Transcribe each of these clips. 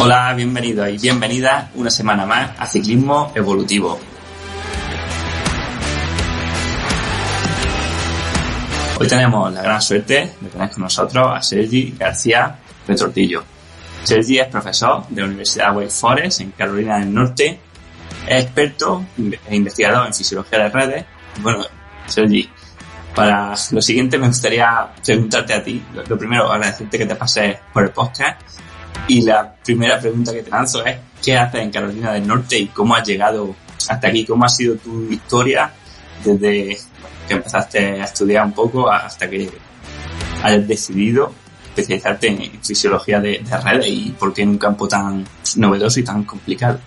Hola, bienvenidos y bienvenidas una semana más a Ciclismo Evolutivo. Hoy tenemos la gran suerte de tener con nosotros a Sergi García Retortillo. Sergi es profesor de la Universidad Wake Forest en Carolina del Norte, es experto e investigador en fisiología de redes. Bueno, Sergi, para lo siguiente me gustaría preguntarte a ti. Lo primero, agradecerte que te pases por el podcast. Y la primera pregunta que te lanzo es: ¿qué haces en Carolina del Norte y cómo has llegado hasta aquí? ¿Cómo ha sido tu historia desde que empezaste a estudiar un poco hasta que hayas decidido especializarte en fisiología de redes, y por qué en un campo tan novedoso y tan complicado?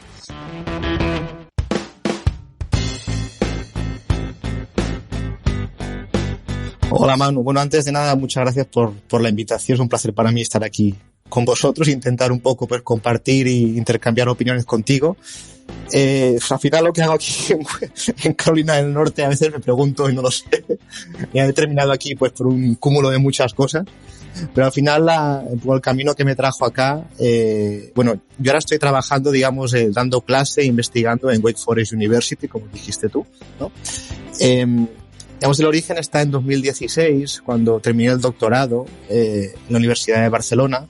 Hola Manu, bueno, antes de nada muchas gracias por la invitación, es un placer para mí estar aquí con vosotros, intentar un poco pues compartir e intercambiar opiniones contigo. Al final lo que hago aquí en Carolina del Norte a veces me pregunto y no lo sé. Ya he terminado aquí pues por un cúmulo de muchas cosas, pero al final el camino que me trajo acá, bueno, yo ahora estoy trabajando, digamos, dando clase e investigando en Wake Forest University, como dijiste tú, ¿no? Digamos, el origen está en 2016, cuando terminé el doctorado en la Universidad de Barcelona,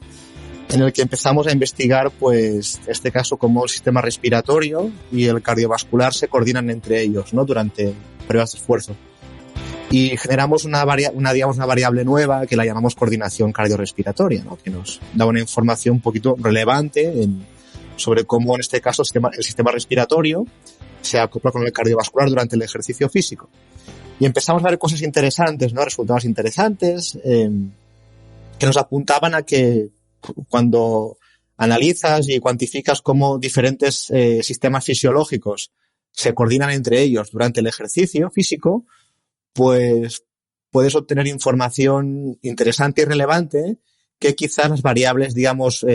en el que empezamos a investigar, pues, este caso, cómo el sistema respiratorio y el cardiovascular se coordinan entre ellos, ¿no? Durante pruebas de esfuerzo. Y generamos una variable nueva que la llamamos coordinación cardiorrespiratoria, ¿no? Que nos da una información un poquito relevante sobre cómo, en este caso, el sistema respiratorio se acopla con el cardiovascular durante el ejercicio físico. Y empezamos a ver cosas interesantes, ¿no? Resultados interesantes, que nos apuntaban a que cuando analizas y cuantificas cómo diferentes sistemas fisiológicos se coordinan entre ellos durante el ejercicio físico, pues puedes obtener información interesante y relevante que quizás las variables, digamos,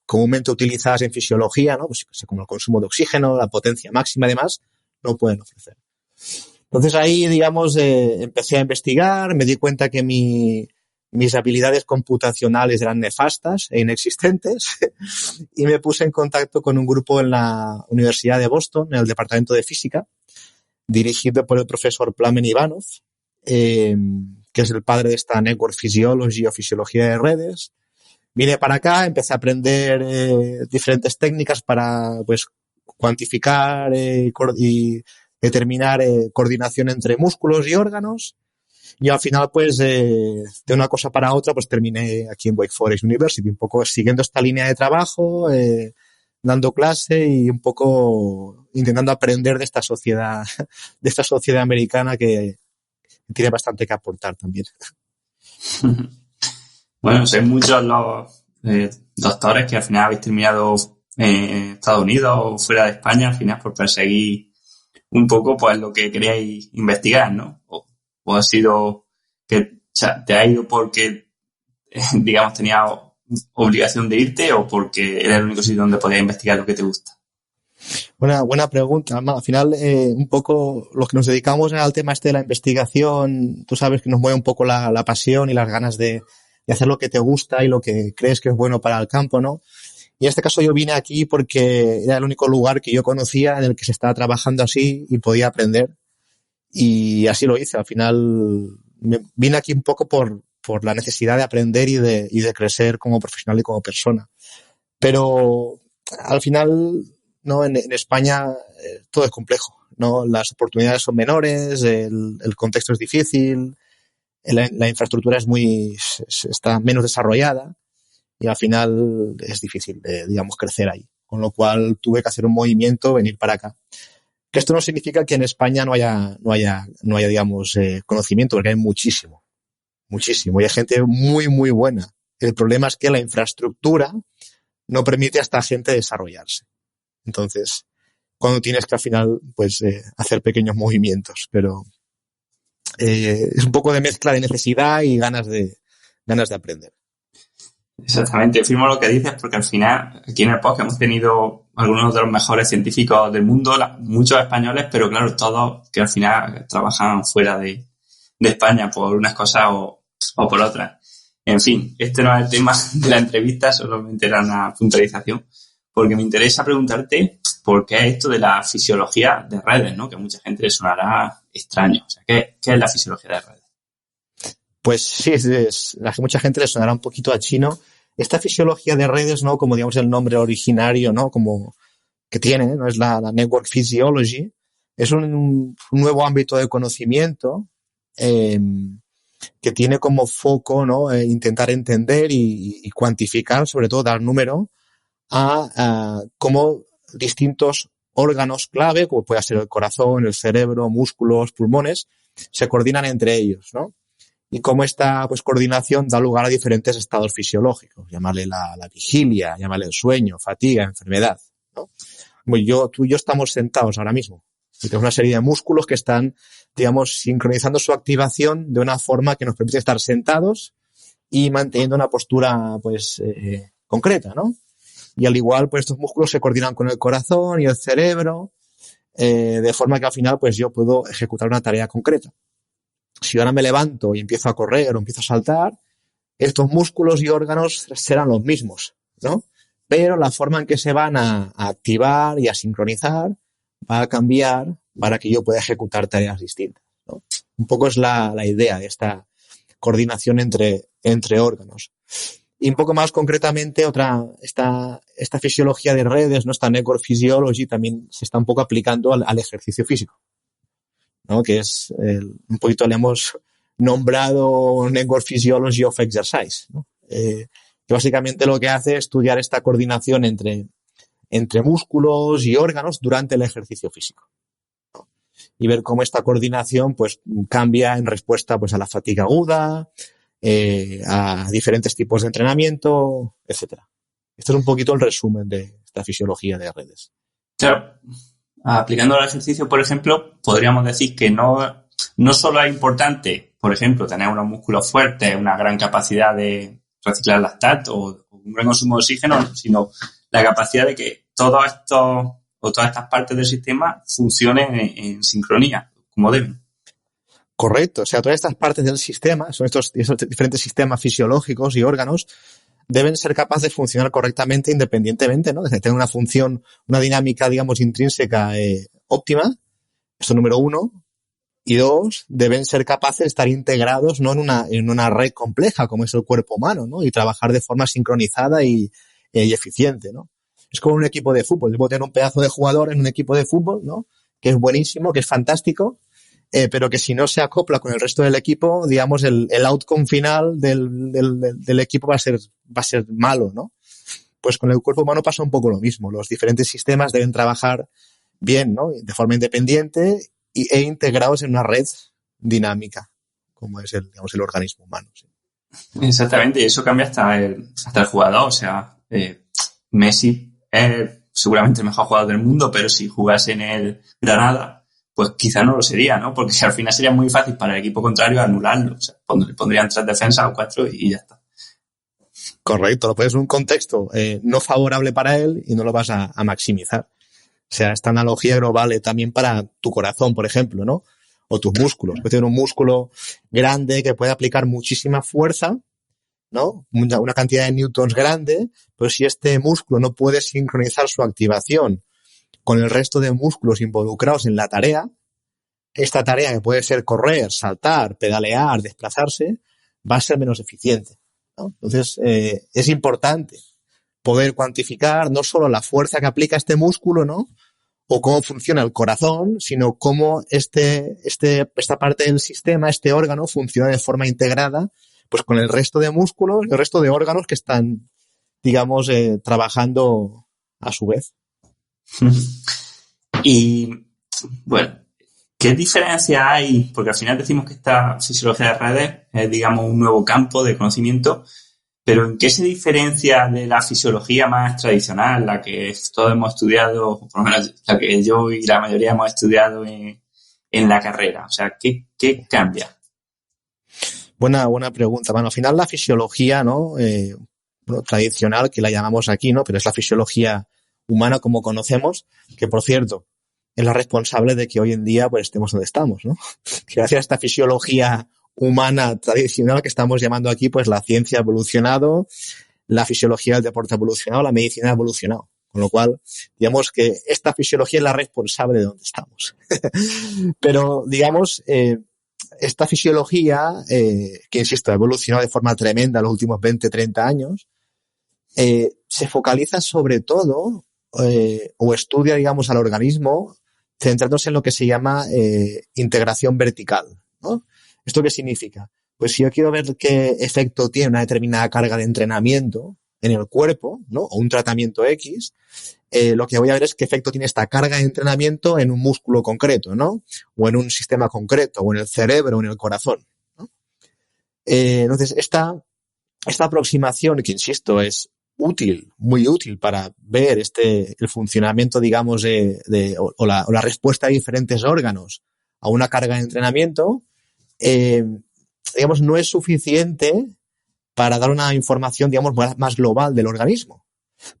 comúnmente utilizadas en fisiología, ¿no? Pues como el consumo de oxígeno, la potencia máxima y demás, no pueden ofrecer. Entonces ahí, digamos, empecé a investigar, me di cuenta que mis habilidades computacionales eran nefastas e inexistentes y me puse en contacto con un grupo en la Universidad de Boston, en el departamento de física, dirigido por el profesor Plamen Ivanov, que es el padre de esta Network Physiology o fisiología de redes. Vine para acá, empecé a aprender diferentes técnicas para, pues, cuantificar y determinar coordinación entre músculos y órganos. Y al final, pues, de una cosa para otra, pues terminé aquí en Wake Forest University, un poco siguiendo esta línea de trabajo, dando clase y un poco intentando aprender de esta sociedad americana que tiene bastante que aportar también. Bueno, sois muchos los doctores que al final habéis terminado en Estados Unidos o fuera de España, al final por perseguir un poco pues lo que queríais investigar, ¿no? O ha sido que, o sea, te ha ido porque, digamos, tenías obligación de irte, o porque era el único sitio donde podías investigar lo que te gusta. Buena pregunta. Al final, un poco los que nos dedicamos al tema de la investigación, tú sabes que nos mueve un poco la pasión y las ganas de hacer lo que te gusta y lo que crees que es bueno para el campo, ¿no? Y en este caso yo vine aquí porque era el único lugar que yo conocía en el que se estaba trabajando así y podía aprender. Y así lo hice. Al final vine aquí un poco por la necesidad de aprender y de crecer como profesional y como persona. Pero al final, ¿no? En España todo es complejo, ¿no? Las oportunidades son menores, el contexto es difícil, la infraestructura está menos desarrollada. Y al final es difícil, digamos, crecer ahí. Con lo cual tuve que hacer un movimiento, venir para acá. Que esto no significa que en España no haya, digamos, conocimiento, porque hay muchísimo. Y hay gente muy, muy buena. El problema es que la infraestructura no permite a esta gente desarrollarse. Entonces, cuando tienes que al final, pues, hacer pequeños movimientos. Pero es un poco de mezcla de necesidad y ganas de aprender. Exactamente, firmo lo que dices, porque al final aquí en el podcast hemos tenido algunos de los mejores científicos del mundo, muchos españoles, pero claro, todos que al final trabajan fuera de España por unas cosas o por otras. En fin, este no es el tema de la entrevista, solamente era una puntualización. porque me interesa preguntarte por qué es esto de la fisiología de redes, ¿no? Que a mucha gente le sonará extraño. O sea, ¿qué es la fisiología de redes? Pues sí, a mucha gente le sonará un poquito a chino. Esta fisiología de redes, ¿no? Como digamos el nombre originario, ¿no? Como que tiene, ¿no? Es la Network Physiology. Es un nuevo ámbito de conocimiento que tiene como foco, ¿no? Intentar entender y cuantificar, sobre todo dar número a cómo distintos órganos clave, como puede ser el corazón, el cerebro, músculos, pulmones, se coordinan entre ellos, ¿no? Y cómo esta pues coordinación da lugar a diferentes estados fisiológicos, llamarle la vigilia, llamarle el sueño, fatiga, enfermedad, ¿no? Como tú y yo estamos sentados ahora mismo y tenemos una serie de músculos que están, digamos, sincronizando su activación de una forma que nos permite estar sentados y manteniendo una postura, pues, concreta, ¿no? Y al igual, pues estos músculos se coordinan con el corazón y el cerebro, de forma que al final, pues yo puedo ejecutar una tarea concreta. Si ahora me levanto y empiezo a correr o empiezo a saltar, estos músculos y órganos serán los mismos, ¿no? Pero la forma en que se van a activar y a sincronizar va a cambiar para que yo pueda ejecutar tareas distintas, ¿no? Un poco es la idea de esta coordinación entre órganos. Y un poco más concretamente, esta fisiología de redes, ¿no? Esta Network Physiology también se está un poco aplicando al ejercicio físico, ¿no? Que es, un poquito le hemos nombrado Network Physiology of Exercise, ¿no? Que básicamente lo que hace es estudiar esta coordinación entre músculos y órganos durante el ejercicio físico, ¿no? Y ver cómo esta coordinación, pues, cambia en respuesta, pues, a la fatiga aguda, a diferentes tipos de entrenamiento, etcétera. Esto es un poquito el resumen de esta fisiología de redes. Claro. Aplicando el ejercicio, por ejemplo, podríamos decir que no solo es importante, por ejemplo, tener unos músculos fuertes, una gran capacidad de reciclar lactato o un gran consumo de oxígeno, sino la capacidad de que todas estas partes del sistema funcionen en sincronía, como deben. Correcto. O sea, todas estas partes del sistema, son esos diferentes sistemas fisiológicos y órganos, deben ser capaces de funcionar correctamente independientemente, ¿no? De tener una función, una dinámica, digamos, intrínseca óptima. Esto número uno. Y dos, deben ser capaces de estar integrados, ¿no? en una red compleja como es el cuerpo humano, ¿no? Y trabajar de forma sincronizada y eficiente, ¿no? Es como un equipo de fútbol. Debo tener un pedazo de jugador en un equipo de fútbol, ¿no? Que es buenísimo, que es fantástico, pero que si no se acopla con el resto del equipo, digamos, el outcome final del equipo va a ser malo, ¿no? Pues con el cuerpo humano pasa un poco lo mismo. Los diferentes sistemas deben trabajar bien, ¿no? De forma independiente e integrados en una red dinámica, como es el organismo humano. ¿Sí? Exactamente, y eso cambia hasta el jugador. O sea, Messi es seguramente el mejor jugador del mundo, pero si jugase en el Granada, pues quizá no lo sería, ¿no? Porque al final sería muy fácil para el equipo contrario anularlo. O sea, le pondrían 3 defensas o 4 y ya está. Correcto, lo pones en un contexto no favorable para él y no lo vas a maximizar. O sea, esta analogía no vale también para tu corazón, por ejemplo, ¿no? O tus músculos. Puedes tener un músculo grande que puede aplicar muchísima fuerza, ¿no? Una cantidad de newtons grande, pero si este músculo no puede sincronizar su activación con el resto de músculos involucrados en la tarea, esta tarea que puede ser correr, saltar, pedalear, desplazarse, va a ser menos eficiente, ¿no? Entonces, es importante poder cuantificar no solo la fuerza que aplica este músculo, ¿no? O cómo funciona el corazón, sino cómo esta parte del sistema, este órgano, funciona de forma integrada, pues con el resto de músculos, el resto de órganos que están, digamos, trabajando a su vez. Y, bueno, ¿qué diferencia hay? Porque al final decimos que esta fisiología de redes es, digamos, un nuevo campo de conocimiento, pero ¿en qué se diferencia de la fisiología más tradicional, la que todos hemos estudiado, por lo menos la que yo y la mayoría hemos estudiado en la carrera? O sea, ¿qué cambia? Buena pregunta. Bueno, al final la fisiología, ¿no? Tradicional, que la llamamos aquí, ¿no? Pero es la fisiología humana como conocemos, que por cierto, es la responsable de que hoy en día pues estemos donde estamos, ¿no? Gracias a esta fisiología humana tradicional que estamos llamando aquí, pues la ciencia ha evolucionado, la fisiología del deporte ha evolucionado, la medicina ha evolucionado. Con lo cual, digamos que esta fisiología es la responsable de donde estamos. Pero, digamos, esta fisiología, que insisto, ha evolucionado de forma tremenda en los últimos 20, 30 años, se focaliza sobre todo, o estudia, digamos, al organismo, centrándose en lo que se llama integración vertical, ¿no? ¿Esto qué significa? Pues si yo quiero ver qué efecto tiene una determinada carga de entrenamiento en el cuerpo, ¿no? O un tratamiento X, lo que voy a ver es qué efecto tiene esta carga de entrenamiento en un músculo concreto, ¿no? O en un sistema concreto, o en el cerebro, o en el corazón, ¿no? Entonces, esta aproximación, que insisto, es útil, muy útil para ver el funcionamiento, digamos, o la respuesta de diferentes órganos a una carga de entrenamiento, digamos, no es suficiente para dar una información, digamos, más global del organismo.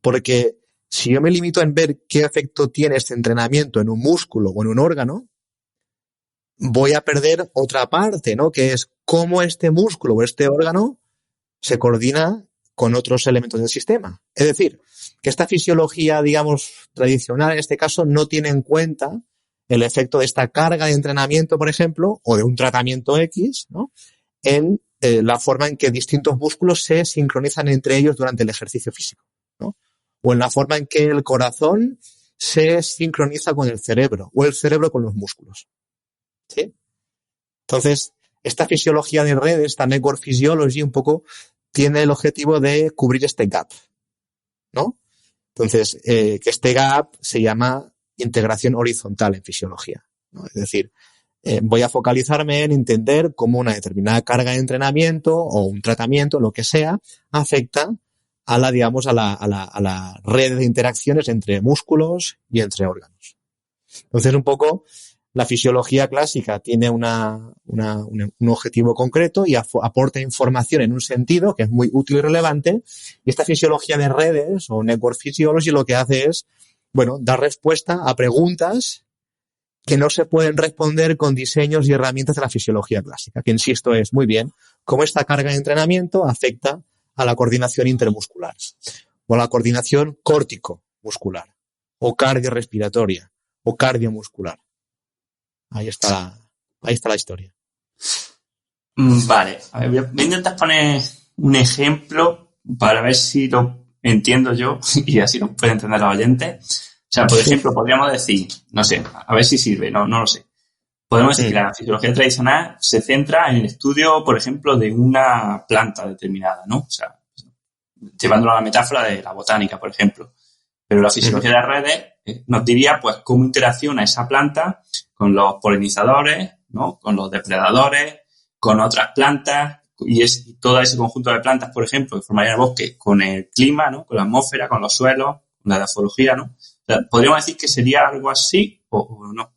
Porque si yo me limito en ver qué efecto tiene este entrenamiento en un músculo o en un órgano, voy a perder otra parte, ¿no? Que es cómo este músculo o este órgano se coordina con otros elementos del sistema. Es decir, que esta fisiología, digamos, tradicional en este caso no tiene en cuenta el efecto de esta carga de entrenamiento, por ejemplo, o de un tratamiento X, ¿no? En la forma en que distintos músculos se sincronizan entre ellos durante el ejercicio físico, ¿no? O en la forma en que el corazón se sincroniza con el cerebro, o el cerebro con los músculos, ¿sí? Entonces, esta fisiología de redes, esta network physiology, un poco tiene el objetivo de cubrir este gap, ¿no? Entonces, que este gap se llama integración horizontal en fisiología, ¿no? Es decir, voy a focalizarme en entender cómo una determinada carga de entrenamiento o un tratamiento, lo que sea, afecta a la red de interacciones entre músculos y entre órganos. Entonces, un poco, la fisiología clásica tiene un objetivo concreto y aporta información en un sentido que es muy útil y relevante. Y esta fisiología de redes o network physiology lo que hace es, bueno, dar respuesta a preguntas que no se pueden responder con diseños y herramientas de la fisiología clásica, que insisto es muy bien cómo esta carga de entrenamiento afecta a la coordinación intermuscular o a la coordinación córtico-muscular o cardiorrespiratoria o cardiomuscular. Ahí está la historia. Vale, a ver, voy a intentar poner un ejemplo para ver si lo entiendo yo y así lo puede entender los oyentes. O sea, por ejemplo, podríamos decir, no sé, a ver si sirve, no lo sé. Podemos decir que la fisiología tradicional se centra en el estudio, por ejemplo, de una planta determinada, ¿no? O sea, llevándolo a la metáfora de la botánica, por ejemplo. Pero la fisiología de las redes nos diría, pues, cómo interacciona esa planta con los polinizadores, ¿no? Con los depredadores, con otras plantas, y todo ese conjunto de plantas, por ejemplo, que formaría el bosque, con el clima, ¿no? Con la atmósfera, con los suelos, con la diafología, ¿no? O sea, ¿podríamos decir que sería algo así o no?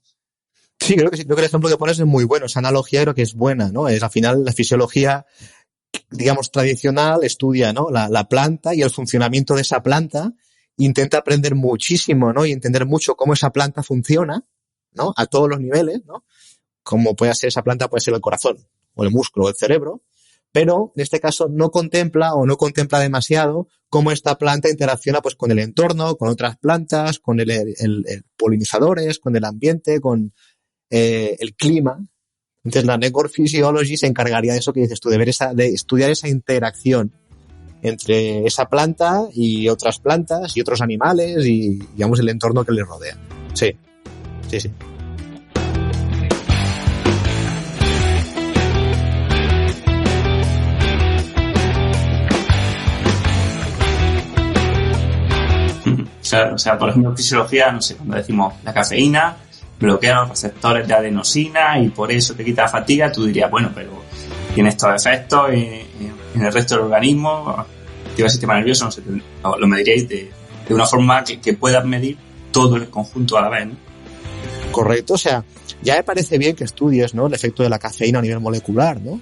Sí, creo que sí. Creo que el ejemplo que pones es muy bueno. Esa analogía creo que es buena, ¿no? Es al final la fisiología, digamos, tradicional estudia, ¿no? La planta y el funcionamiento de esa planta. Intenta aprender muchísimo, ¿no? Y entender mucho cómo esa planta funciona, ¿no? A todos los niveles, ¿no? Como puede ser esa planta, puede ser el corazón, o el músculo, o el cerebro. Pero en este caso no contempla demasiado cómo esta planta interacciona pues con el entorno, con otras plantas, con el polinizadores, con el ambiente, con el clima. Entonces la network physiology se encargaría de eso que dices tú, de estudiar esa interacción entre esa planta y otras plantas y otros animales y, digamos, el entorno que les rodea. Sí. O sea, por ejemplo, en fisiología, no sé, cuando decimos la cafeína bloquea los receptores de adenosina y por eso te quita la fatiga, tú dirías, bueno, pero tiene estos efectos en el resto del organismo, activa el sistema nervioso, no sé, lo mediríais de una forma que puedas medir todo el conjunto a la vez, ¿no? Correcto, o sea, ya me parece bien que estudies, ¿no? El efecto de la cafeína a nivel molecular, ¿no?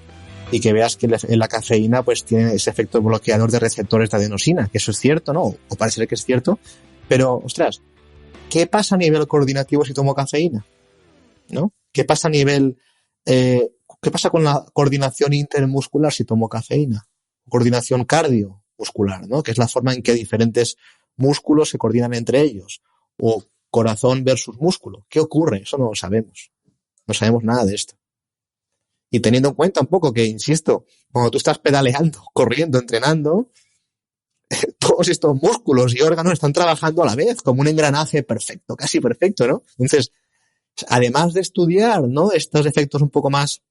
Y que veas que la cafeína pues tiene ese efecto bloqueador de receptores de adenosina, que eso es cierto, ¿no? O parece que es cierto, pero, ostras, ¿qué pasa a nivel coordinativo si tomo cafeína? ¿No? ¿Qué pasa a nivel, qué pasa con la coordinación intermuscular si tomo cafeína? Coordinación cardiomuscular, ¿no? Que es la forma en que diferentes músculos se coordinan entre ellos, o corazón versus músculo. ¿Qué ocurre? Eso no lo sabemos. No sabemos nada de esto. Y teniendo en cuenta un poco que, insisto, cuando tú estás pedaleando, corriendo, entrenando, todos estos músculos y órganos están trabajando a la vez, como un engranaje perfecto, casi perfecto, ¿no? Entonces, además de estudiar, ¿no?, estos efectos un poco más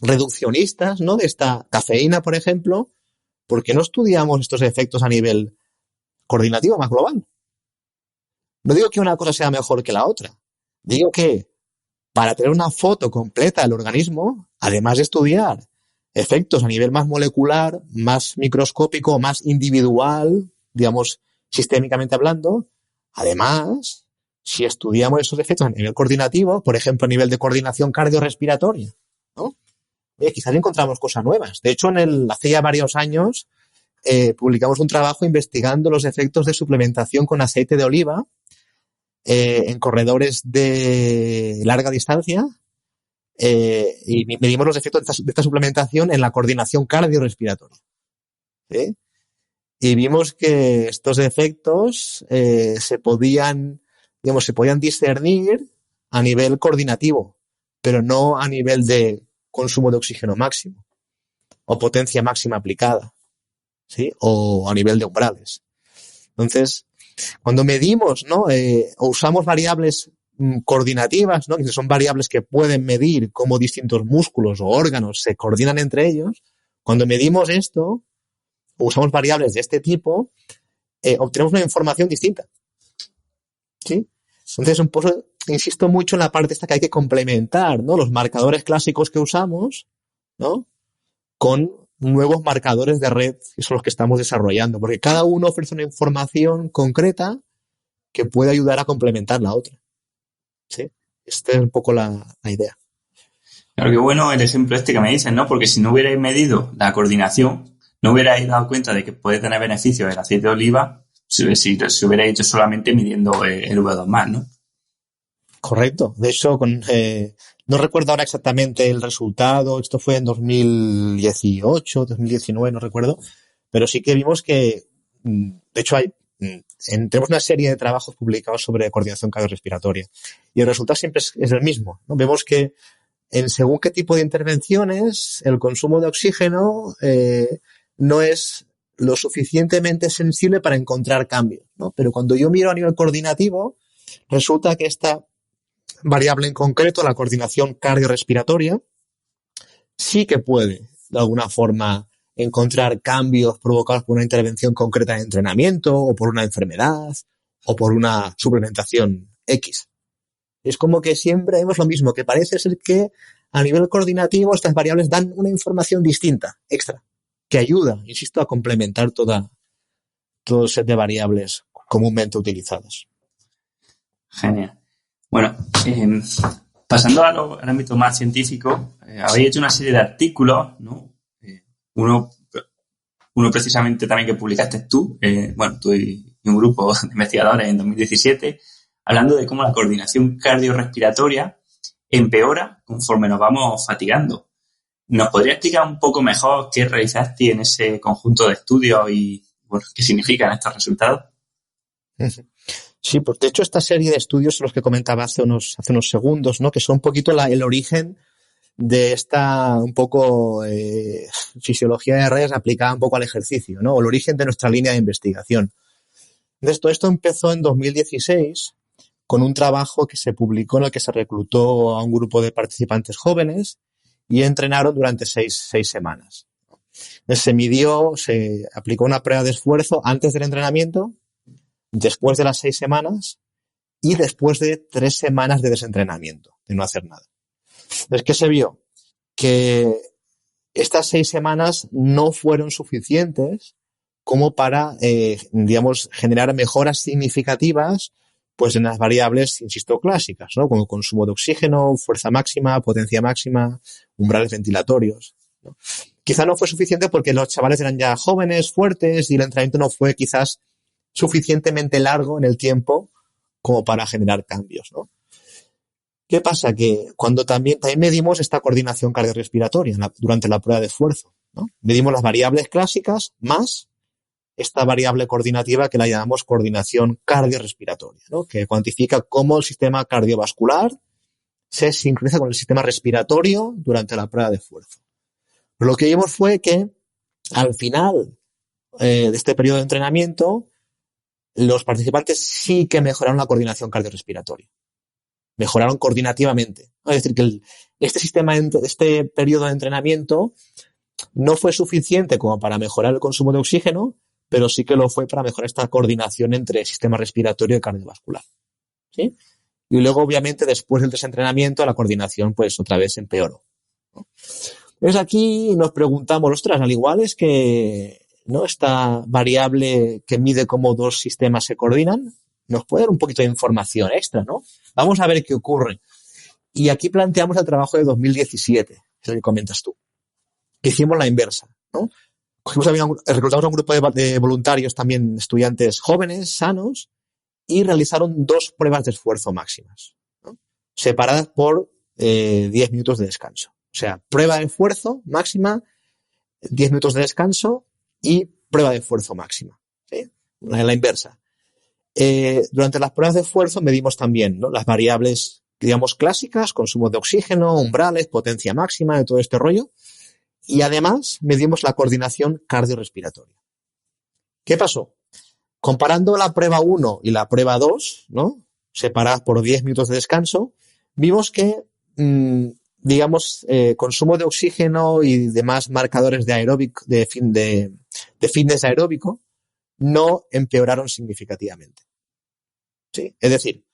reduccionistas, ¿no?, de esta cafeína, por ejemplo, ¿por qué no estudiamos estos efectos a nivel coordinativo más global? No digo que una cosa sea mejor que la otra. Digo que para tener una foto completa del organismo, además de estudiar efectos a nivel más molecular, más microscópico, más individual, digamos, sistémicamente hablando, además, si estudiamos esos efectos a nivel coordinativo, por ejemplo, a nivel de coordinación cardiorrespiratoria, ¿no?, quizás encontramos cosas nuevas. De hecho, hace ya varios años publicamos un trabajo investigando los efectos de suplementación con aceite de oliva en corredores de larga distancia y medimos los efectos de esta suplementación en la coordinación cardiorrespiratoria. ¿Sí? Y vimos que estos efectos se podían discernir a nivel coordinativo, pero no a nivel de consumo de oxígeno máximo o potencia máxima aplicada, ¿sí?, o a nivel de umbrales. Entonces, cuando medimos, ¿no?, o usamos variables coordinativas, ¿no?, que son variables que pueden medir cómo distintos músculos o órganos se coordinan entre ellos, cuando medimos esto, o usamos variables de este tipo, obtenemos una información distinta. ¿Sí? Entonces, un poco, insisto mucho en la parte esta que hay que complementar, ¿no?, los marcadores clásicos que usamos, ¿no?, con nuevos marcadores de red, que son los que estamos desarrollando, porque cada uno ofrece una información concreta que puede ayudar a complementar la otra. ¿Sí? Esta es un poco la idea. Claro, que bueno el ejemplo este que me dices, ¿no? Porque si no hubierais medido la coordinación, no hubierais dado cuenta de que puede tener beneficios el aceite de oliva si hubierais hecho solamente midiendo el V2+, ¿no? Correcto. De hecho, no recuerdo ahora exactamente el resultado. Esto fue en 2018, 2019, no recuerdo. Pero sí que vimos que, de hecho, tenemos una serie de trabajos publicados sobre coordinación cardiorrespiratoria. Y el resultado siempre es el mismo, ¿no? Vemos que en según qué tipo de intervenciones, el consumo de oxígeno no es lo suficientemente sensible para encontrar cambios, ¿no? Pero cuando yo miro a nivel coordinativo, resulta que esta variable en concreto, la coordinación cardiorrespiratoria, sí que puede, de alguna forma, encontrar cambios provocados por una intervención concreta de entrenamiento, o por una enfermedad, o por una suplementación X. Es como que siempre vemos lo mismo, que parece ser que a nivel coordinativo estas variables dan una información distinta, extra, que ayuda, insisto, a complementar todo el set de variables comúnmente utilizadas. Genial. Bueno, pasando al ámbito más científico, habéis hecho una serie de artículos, ¿no? Uno precisamente también que publicaste tú, tú y un grupo de investigadores en 2017, hablando de cómo la coordinación cardiorrespiratoria empeora conforme nos vamos fatigando. ¿Nos podría explicar un poco mejor qué realizaste en ese conjunto de estudios y qué significan estos resultados? Sí, pues de hecho esta serie de estudios son los que comentaba hace unos segundos, ¿no?, que son un poquito el origen de esta un poco fisiología de redes aplicada un poco al ejercicio, ¿no?, o el origen de nuestra línea de investigación. Entonces todo esto empezó en 2016 con un trabajo que se publicó en el que se reclutó a un grupo de participantes jóvenes y entrenaron durante seis semanas. Entonces se aplicó una prueba de esfuerzo antes del entrenamiento, después de las 6 semanas y después de 3 semanas de desentrenamiento, de no hacer nada. Entonces, ¿qué se vio? Que estas 6 semanas no fueron suficientes como para, generar mejoras significativas pues en las variables, insisto, clásicas, ¿no?, como consumo de oxígeno, fuerza máxima, potencia máxima, umbrales ventilatorios, ¿no? Quizá no fue suficiente porque los chavales eran ya jóvenes, fuertes, y el entrenamiento no fue quizás suficientemente largo en el tiempo como para generar cambios, ¿no? ¿Qué pasa? Que cuando también medimos esta coordinación cardiorrespiratoria durante la prueba de esfuerzo, ¿no? Medimos las variables clásicas más esta variable coordinativa que la llamamos coordinación cardiorrespiratoria, ¿no? Que cuantifica cómo el sistema cardiovascular se sincroniza con el sistema respiratorio durante la prueba de esfuerzo. Lo que vimos fue que al final de este periodo de entrenamiento, los participantes sí que mejoraron la coordinación cardiorrespiratoria. Mejoraron coordinativamente. Es decir, que este periodo de entrenamiento no fue suficiente como para mejorar el consumo de oxígeno, pero sí que lo fue para mejorar esta coordinación entre sistema respiratorio y cardiovascular. ¿Sí? Y luego, obviamente, después del desentrenamiento, la coordinación, pues, otra vez empeoró, ¿no? Entonces, aquí nos preguntamos, ostras, al igual es que, ¿no?, esta variable que mide cómo dos sistemas se coordinan, nos puede dar un poquito de información extra, ¿no? Vamos a ver qué ocurre. Y aquí planteamos el trabajo de 2017, es lo que comentas tú. Hicimos la inversa, ¿no? Reclutamos a un grupo de voluntarios, también estudiantes jóvenes, sanos, y realizaron 2 pruebas de esfuerzo máximas, ¿no?, separadas por 10 minutos de descanso. O sea, prueba de esfuerzo máxima, 10 minutos de descanso y prueba de esfuerzo máxima, ¿sí? La inversa. Durante las pruebas de esfuerzo medimos también, ¿no?, las variables, digamos, clásicas, consumo de oxígeno, umbrales, potencia máxima, de todo este rollo. Y además medimos la coordinación cardiorrespiratoria. ¿Qué pasó? Comparando la prueba 1 y la prueba 2, ¿no?, separadas por 10 minutos de descanso, vimos que, digamos, consumo de oxígeno y demás marcadores de aeróbico, de fitness aeróbico, no empeoraron significativamente. ¿Sí? Es decir,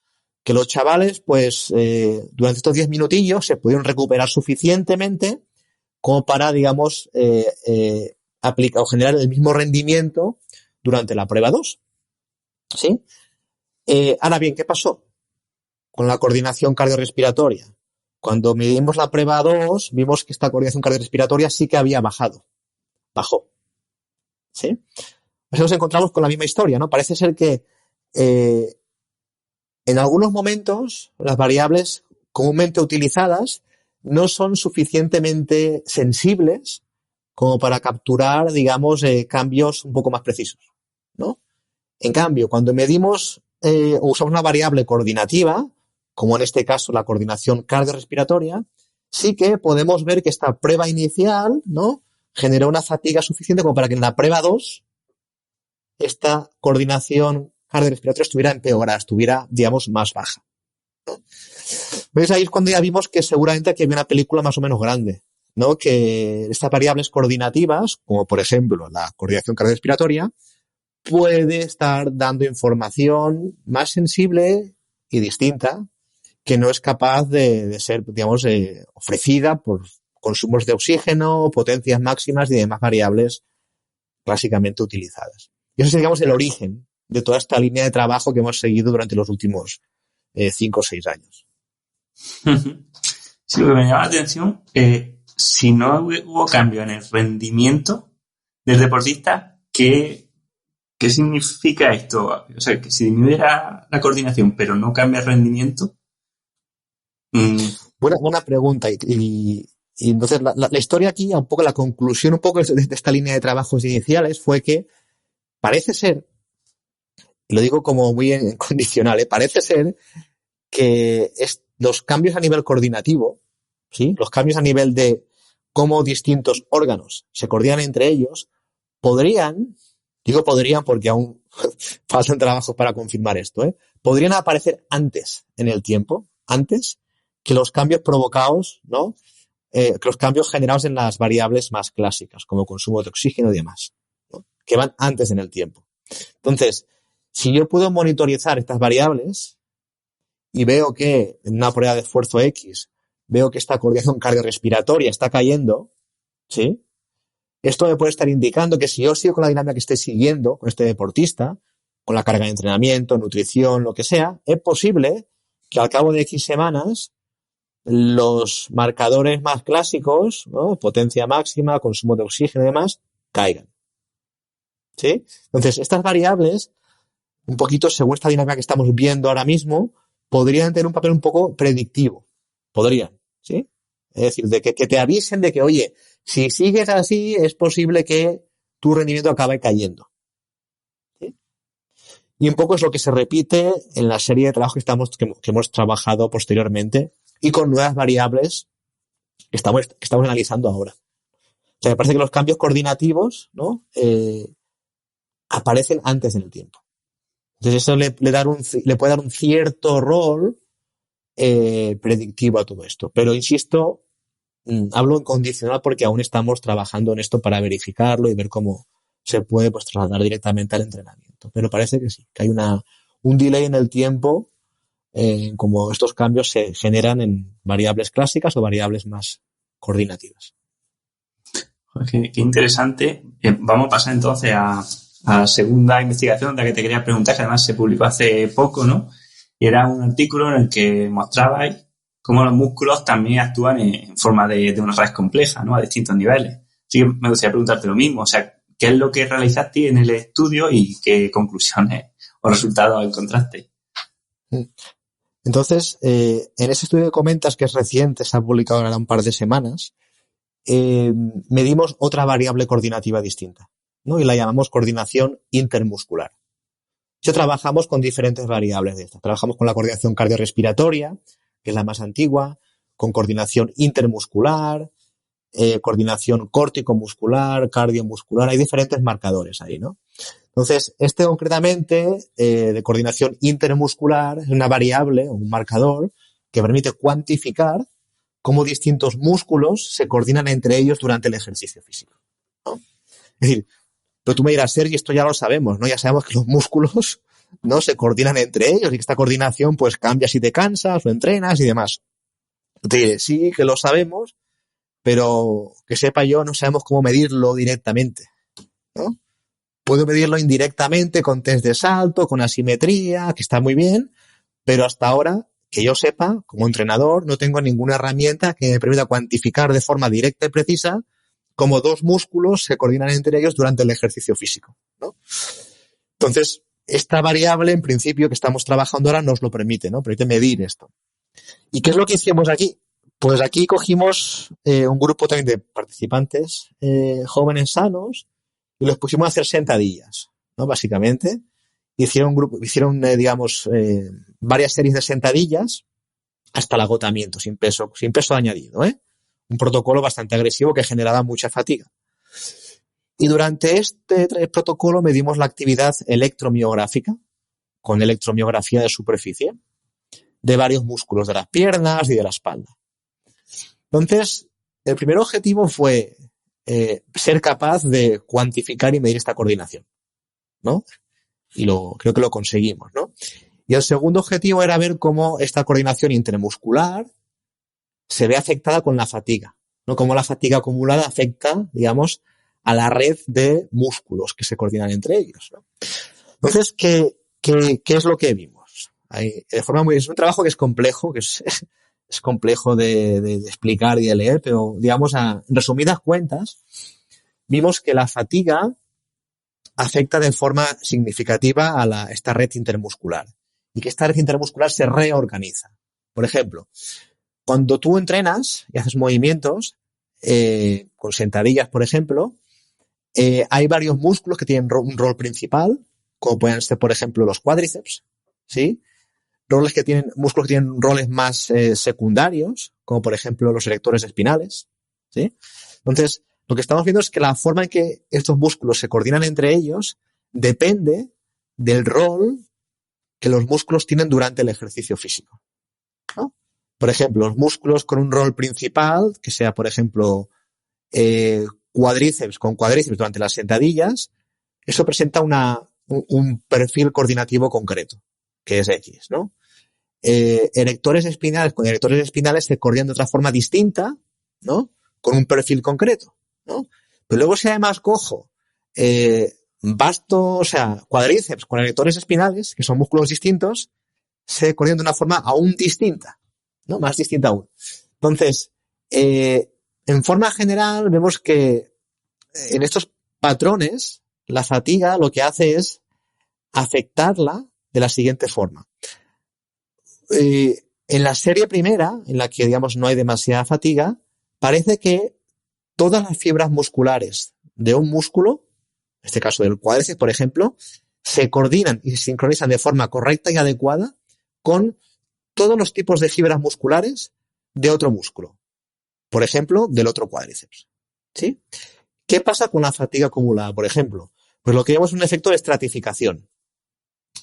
que los chavales, pues, durante estos 10 minutillos se pudieron recuperar suficientemente como para, digamos, aplicar o generar el mismo rendimiento durante la prueba 2. ¿Sí? Ahora bien, ¿qué pasó con la coordinación cardiorrespiratoria? Cuando medimos la prueba 2, vimos que esta coordinación cardiorrespiratoria sí que había bajado. Bajó. ¿Sí? Pues nos encontramos con la misma historia, ¿no? Parece ser que en algunos momentos las variables comúnmente utilizadas no son suficientemente sensibles como para capturar, digamos, cambios un poco más precisos, ¿no? En cambio, cuando medimos o usamos una variable coordinativa, como en este caso la coordinación cardiorrespiratoria, sí que podemos ver que esta prueba inicial, ¿no?, generó una fatiga suficiente como para que en la prueba 2 esta coordinación cardiorrespiratoria estuviera empeorada, estuviera, digamos, más baja, ¿no? Pues ahí es cuando ya vimos que seguramente aquí había una película más o menos grande, ¿no? Que estas variables coordinativas, como por ejemplo la coordinación cardiorrespiratoria, puede estar dando información más sensible y distinta que no es capaz de ser, digamos, ofrecida por consumos de oxígeno, potencias máximas y demás variables clásicamente utilizadas. Y eso es, digamos, el origen de toda esta línea de trabajo que hemos seguido durante los últimos 5 o 6 años. Sí, lo que me llama la atención, si no hubo cambio en el rendimiento del deportista, ¿qué significa esto? O sea, que si disminuyera la coordinación pero no cambia el rendimiento. Buena pregunta. Y entonces la historia aquí, un poco la conclusión un poco de esta línea de trabajos iniciales fue que parece ser, y lo digo como muy en condicional, parece ser que los cambios a nivel coordinativo, ¿sí?, los cambios a nivel de cómo distintos órganos se coordinan entre ellos, podrían porque aún faltan trabajos para confirmar esto, podrían aparecer antes en el tiempo, antes que los cambios provocados, ¿no?, que los cambios generados en las variables más clásicas, como consumo de oxígeno y demás, ¿no?, que van antes en el tiempo. Entonces, si yo puedo monitorizar estas variables y veo que en una prueba de esfuerzo X, veo que esta coordinación cardiorrespiratoria está cayendo, ¿sí?, esto me puede estar indicando que si yo sigo con la dinámica que estoy siguiendo con este deportista, con la carga de entrenamiento, nutrición, lo que sea, es posible que al cabo de X semanas los marcadores más clásicos, ¿no?, potencia máxima, consumo de oxígeno y demás, caigan. ¿Sí? Entonces, estas variables, un poquito según esta dinámica que estamos viendo ahora mismo, podrían tener un papel un poco predictivo. Podrían, ¿sí? Es decir, de que te avisen de que, oye, si sigues así, es posible que tu rendimiento acabe cayendo. Y un poco es lo que se repite en la serie de trabajos que hemos trabajado posteriormente y con nuevas variables que estamos analizando ahora. O sea, me parece que los cambios coordinativos, ¿no? Aparecen antes en el tiempo. Entonces eso le puede dar un cierto rol predictivo a todo esto. Pero insisto, hablo en condicional porque aún estamos trabajando en esto para verificarlo y ver cómo se puede pues trasladar directamente al entrenamiento. Pero parece que sí, que hay un delay en el tiempo, como estos cambios se generan en variables clásicas o variables más coordinativas. Qué interesante. Vamos a pasar entonces a la segunda investigación de la que te quería preguntar, que además se publicó hace poco, ¿no? Y era un artículo en el que mostrabais cómo los músculos también actúan en forma de una red compleja, ¿no? A distintos niveles. Así que me gustaría preguntarte lo mismo, o sea, ¿qué es lo que realizaste en el estudio y qué conclusiones o resultados encontraste? Entonces, en ese estudio que comentas, que es reciente, se ha publicado ahora un par de semanas, medimos otra variable coordinativa distinta, ¿no? Y la llamamos coordinación intermuscular. Trabajamos con diferentes variables de estas. Trabajamos con la coordinación cardiorrespiratoria, que es la más antigua, con coordinación intermuscular, coordinación córtico-muscular, cardiomuscular. Hay diferentes marcadores ahí, ¿no? Entonces, concretamente, de coordinación intermuscular, es una variable o un marcador que permite cuantificar cómo distintos músculos se coordinan entre ellos durante el ejercicio físico, ¿no? Es decir, pero tú me dirás, Sergi, esto ya lo sabemos, ¿no? Ya sabemos que los músculos no se coordinan entre ellos y que esta coordinación pues cambia si te cansas o entrenas y demás. Te diré, sí, que lo sabemos, pero que sepa yo, no sabemos cómo medirlo directamente, ¿no? Puedo medirlo indirectamente con test de salto, con asimetría, que está muy bien, pero hasta ahora, que yo sepa, como entrenador, no tengo ninguna herramienta que me permita cuantificar de forma directa y precisa cómo dos músculos se coordinan entre ellos durante el ejercicio físico, ¿no? Entonces, esta variable, en principio, que estamos trabajando ahora, nos lo permite, ¿no? Permite medir esto. ¿Y qué es lo que hicimos aquí? Pues aquí cogimos un grupo también de participantes jóvenes sanos y los pusimos a hacer sentadillas, ¿no? Básicamente, hicieron varias series de sentadillas hasta el agotamiento, sin peso añadido, ¿eh? Un protocolo bastante agresivo que generaba mucha fatiga. Y durante este protocolo medimos la actividad electromiográfica, con electromiografía de superficie, de varios músculos de las piernas y de la espalda. Entonces, el primer objetivo fue ser capaz de cuantificar y medir esta coordinación, ¿no? Y creo que lo conseguimos, ¿no? Y el segundo objetivo era ver cómo esta coordinación intermuscular se ve afectada con la fatiga, ¿no? Cómo la fatiga acumulada afecta, digamos, a la red de músculos que se coordinan entre ellos, ¿no? Entonces, ¿qué es lo que vimos? Es un trabajo que es complejo, que es complejo de explicar y de leer, pero, digamos, en resumidas cuentas, vimos que la fatiga afecta de forma significativa a esta red intermuscular y que esta red intermuscular se reorganiza. Por ejemplo, cuando tú entrenas y haces movimientos, con sentadillas, por ejemplo, hay varios músculos que tienen un rol principal, como pueden ser, por ejemplo, los cuádriceps, ¿sí? Músculos que tienen roles más secundarios, como por ejemplo los erectores espinales, ¿sí? Entonces, lo que estamos viendo es que la forma en que estos músculos se coordinan entre ellos depende del rol que los músculos tienen durante el ejercicio físico, ¿no? Por ejemplo, los músculos con un rol principal, que sea, por ejemplo, cuádriceps durante las sentadillas, eso presenta un perfil coordinativo concreto, que es X, ¿no? Erectores espinales se coordinan de otra forma distinta, ¿no? Con un perfil concreto, ¿no? Pero luego, si además cojo cuádriceps con erectores espinales, que son músculos distintos, se coordinan de una forma aún distinta, ¿no? Más distinta aún. Entonces, en forma general, vemos que en estos patrones, la fatiga lo que hace es afectarla de la siguiente forma. En la serie primera, en la que, digamos, no hay demasiada fatiga, parece que todas las fibras musculares de un músculo, en este caso del cuádriceps, por ejemplo, se coordinan y se sincronizan de forma correcta y adecuada con todos los tipos de fibras musculares de otro músculo. Por ejemplo, del otro cuádriceps. ¿Sí? ¿Qué pasa con la fatiga acumulada, por ejemplo? Pues lo que llamamos un efecto de estratificación.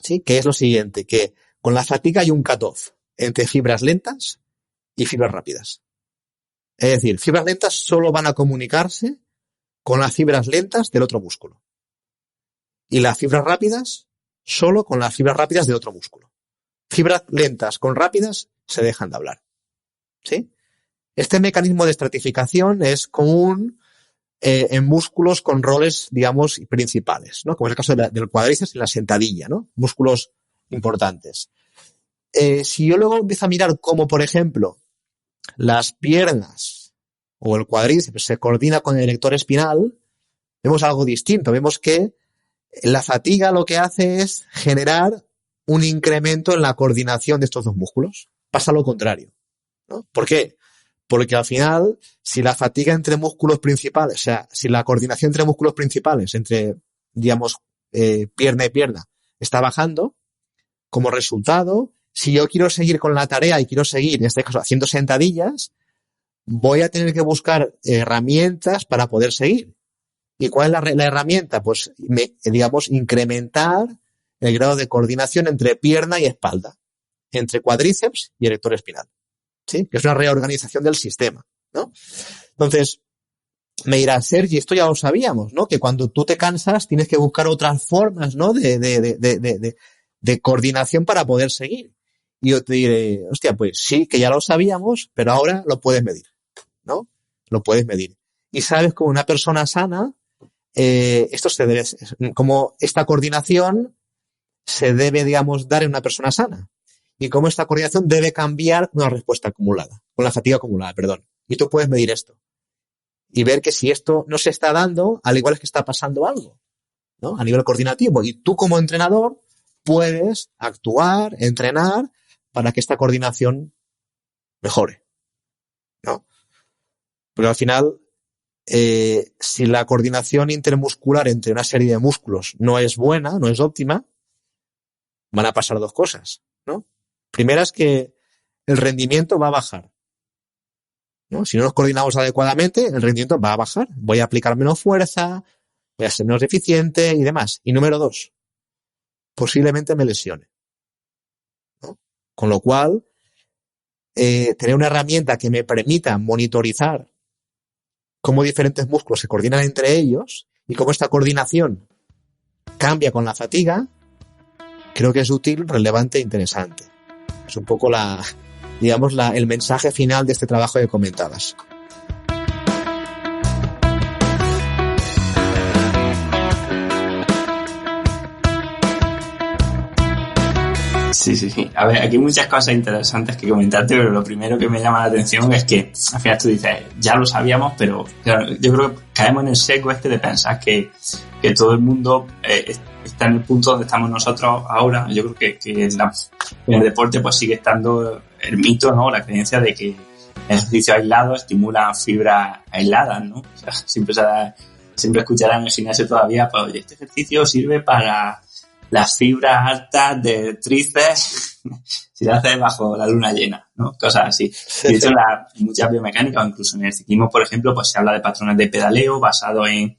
¿Sí? Que es lo siguiente, que con la fatiga hay un cutoff entre fibras lentas y fibras rápidas. Es decir, fibras lentas solo van a comunicarse con las fibras lentas del otro músculo. Y las fibras rápidas solo con las fibras rápidas de otro músculo. Fibras lentas con rápidas se dejan de hablar. ¿Sí? Este mecanismo de estratificación es común en músculos con roles, digamos, principales, ¿no? Como es el caso del cuádriceps y la sentadilla, ¿no? Músculos importantes. Si yo luego empiezo a mirar cómo, por ejemplo, las piernas o el cuádriceps se coordina con el erector espinal, vemos algo distinto. Vemos que la fatiga lo que hace es generar un incremento en la coordinación de estos dos músculos. Pasa lo contrario, ¿no? ¿Por qué? Porque al final, si la fatiga entre músculos principales, o sea, si la coordinación entre músculos principales, entre, digamos, pierna y pierna, está bajando, como resultado, si yo quiero seguir con la tarea y quiero seguir, en este caso, haciendo sentadillas, voy a tener que buscar herramientas para poder seguir. ¿Y cuál es la herramienta? Pues, digamos, incrementar el grado de coordinación entre pierna y espalda, entre cuádriceps y erector espinal. ¿Sí? Que es una reorganización del sistema, ¿no? Entonces, me dirás, Sergi, esto ya lo sabíamos, ¿no? Que cuando tú te cansas tienes que buscar otras formas, ¿no? De coordinación para poder seguir. Y yo te diré, hostia, pues sí, que ya lo sabíamos, pero ahora lo puedes medir, ¿no? Lo puedes medir. Y sabes, como una persona sana, esto se debe, como esta coordinación se debe, digamos, dar en una persona sana. Y cómo esta coordinación debe cambiar con la respuesta acumulada, con la fatiga acumulada, perdón. Y tú puedes medir esto. Y ver que si esto no se está dando, al igual es que está pasando algo, ¿no? A nivel coordinativo. Y tú como entrenador puedes actuar, entrenar para que esta coordinación mejore, ¿no? Porque al final, si la coordinación intermuscular entre una serie de músculos no es buena, no es óptima, van a pasar dos cosas, ¿no? Primera es que el rendimiento va a bajar, ¿no? Si no nos coordinamos adecuadamente, el rendimiento va a bajar. Voy a aplicar menos fuerza, voy a ser menos eficiente y demás. Y número dos, posiblemente me lesione, ¿no? Con lo cual, tener una herramienta que me permita monitorizar cómo diferentes músculos se coordinan entre ellos y cómo esta coordinación cambia con la fatiga, creo que es útil, relevante e interesante. Es un poco el mensaje final de este trabajo que comentabas. Sí. A ver, aquí hay muchas cosas interesantes que comentarte, pero lo primero que me llama la atención es que al final tú dices, ya lo sabíamos, pero claro, yo creo que caemos en el seco de pensar que todo el mundo está en el punto donde estamos nosotros ahora. Yo creo que en el deporte pues sigue estando el mito, ¿no? La creencia de que el ejercicio aislado estimula fibras aisladas, ¿no? O sea, siempre escucharán en el gimnasio todavía, pues oye, este ejercicio sirve para las fibras altas de tríceps si lo haces bajo la luna llena, ¿no? Cosas así. Y de hecho, muchas biomecánicas, o incluso en el ciclismo, por ejemplo, pues se habla de patrones de pedaleo basado en,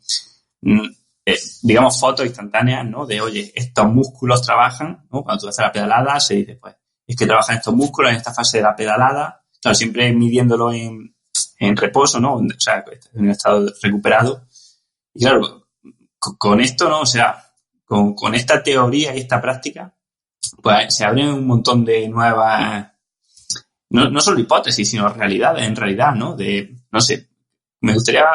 digamos, fotos instantáneas, ¿no? De, oye, estos músculos trabajan, ¿no? Cuando tú haces la pedalada, se dice, pues, es que trabajan estos músculos en esta fase de la pedalada, claro, siempre midiéndolo en reposo, ¿no? O sea, en un estado recuperado. Y claro, con esto, ¿no? O sea, con esta teoría y esta práctica, pues se abren un montón de nuevas, no solo hipótesis, sino realidades, en realidad, ¿no? No sé, me gustaría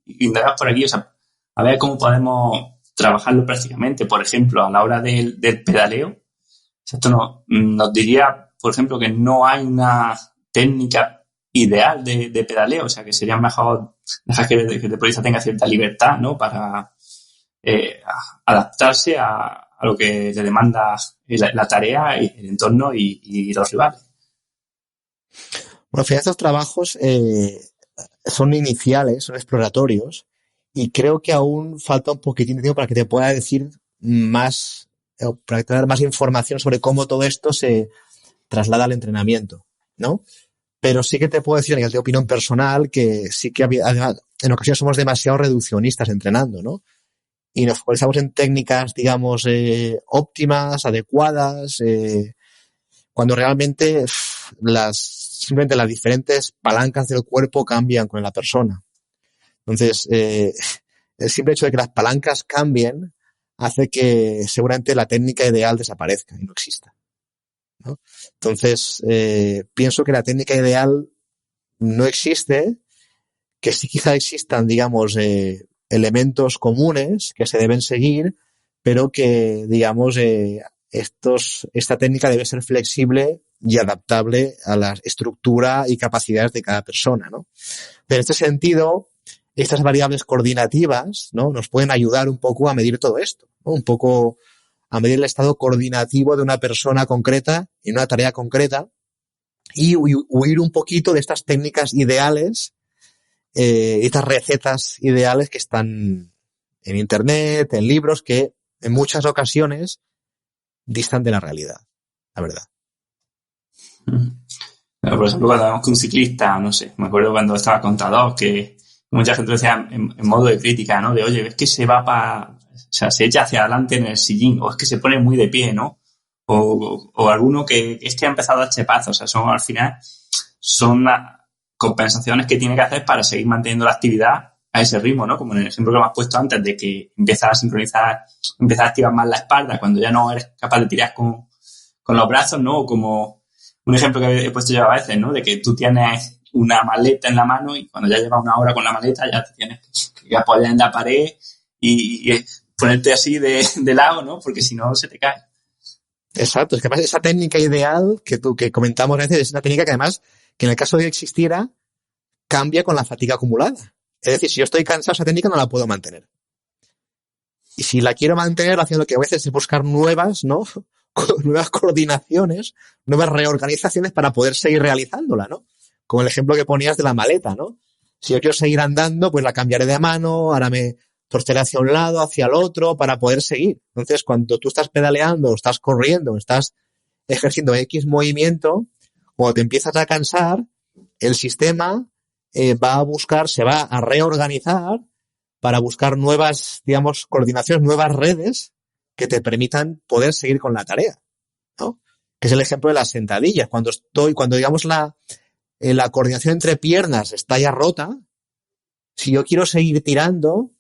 indagar por aquí, o sea, a ver cómo podemos trabajarlo prácticamente. Por ejemplo, a la hora del pedaleo, esto nos diría, por ejemplo, que no hay una técnica ideal de pedaleo, o sea, que sería mejor dejar que el deportista tenga cierta libertad, ¿no? Para adaptarse a lo que le demanda la tarea, y el entorno y los rivales. Bueno, al final estos trabajos son iniciales, son exploratorios, y creo que aún falta un poquitín de tiempo para que te pueda decir más, para tener más información sobre cómo todo esto se traslada al entrenamiento, ¿no? Pero sí que te puedo decir, a nivel de opinión personal, que sí que además, en ocasiones somos demasiado reduccionistas entrenando, ¿no? Y nos focalizamos en técnicas, digamos, óptimas, adecuadas, cuando realmente simplemente las diferentes palancas del cuerpo cambian con la persona. Entonces, el simple hecho de que las palancas cambien hace que seguramente la técnica ideal desaparezca y no exista, ¿no? Entonces, pienso que la técnica ideal no existe, que sí quizá existan, digamos, elementos comunes que se deben seguir, pero que, digamos, esta técnica debe ser flexible y adaptable a la estructura y capacidades de cada persona, ¿no? Pero en este sentido, estas variables coordinativas, ¿no?, nos pueden ayudar un poco a medir todo esto, ¿no? Un poco a medir el estado coordinativo de una persona concreta en una tarea concreta y huir un poquito de estas técnicas ideales, estas recetas ideales que están en internet, en libros, que en muchas ocasiones distan de la realidad, la verdad. Pero, por ejemplo, cuando vemos que un ciclista, no sé, me acuerdo cuando estaba Contador, que mucha gente lo decía en modo de crítica, ¿no? De, oye, es que se va o sea, se echa hacia adelante en el sillín, o es que se pone muy de pie, ¿no? O alguno que es que ha empezado a chepazos, o sea, son al final, son compensaciones que tiene que hacer para seguir manteniendo la actividad a ese ritmo, ¿no? Como en el ejemplo que me has puesto antes, de que empiezas a sincronizar, empiezas a activar más la espalda cuando ya no eres capaz de tirar con los brazos, ¿no? O como un ejemplo que he puesto yo a veces, ¿no? De que tú tienes una maleta en la mano y cuando ya llevas una hora con la maleta ya te tienes que apoyar en la pared y ponerte así de lado, ¿no? Porque si no se te cae. Exacto, es que además esa técnica ideal que comentamos a veces es una técnica que además, que en el caso de que existiera, cambia con la fatiga acumulada. Es decir, si yo estoy cansado, esa técnica no la puedo mantener. Y si la quiero mantener, haciendo lo que a veces es buscar nuevas, ¿no? Nuevas coordinaciones, nuevas reorganizaciones para poder seguir realizándola, ¿no? Como el ejemplo que ponías de la maleta, ¿no? Si yo quiero seguir andando, pues la cambiaré de mano, ahora me torceré hacia un lado, hacia el otro, para poder seguir. Entonces, cuando tú estás pedaleando, o estás corriendo, o estás ejerciendo X movimiento, cuando te empiezas a cansar, el sistema va a buscar, se va a reorganizar para buscar nuevas, digamos, coordinaciones, nuevas redes que te permitan poder seguir con la tarea, ¿no? Que es el ejemplo de las sentadillas. Cuando digamos la coordinación entre piernas está ya rota, si yo quiero seguir tirando,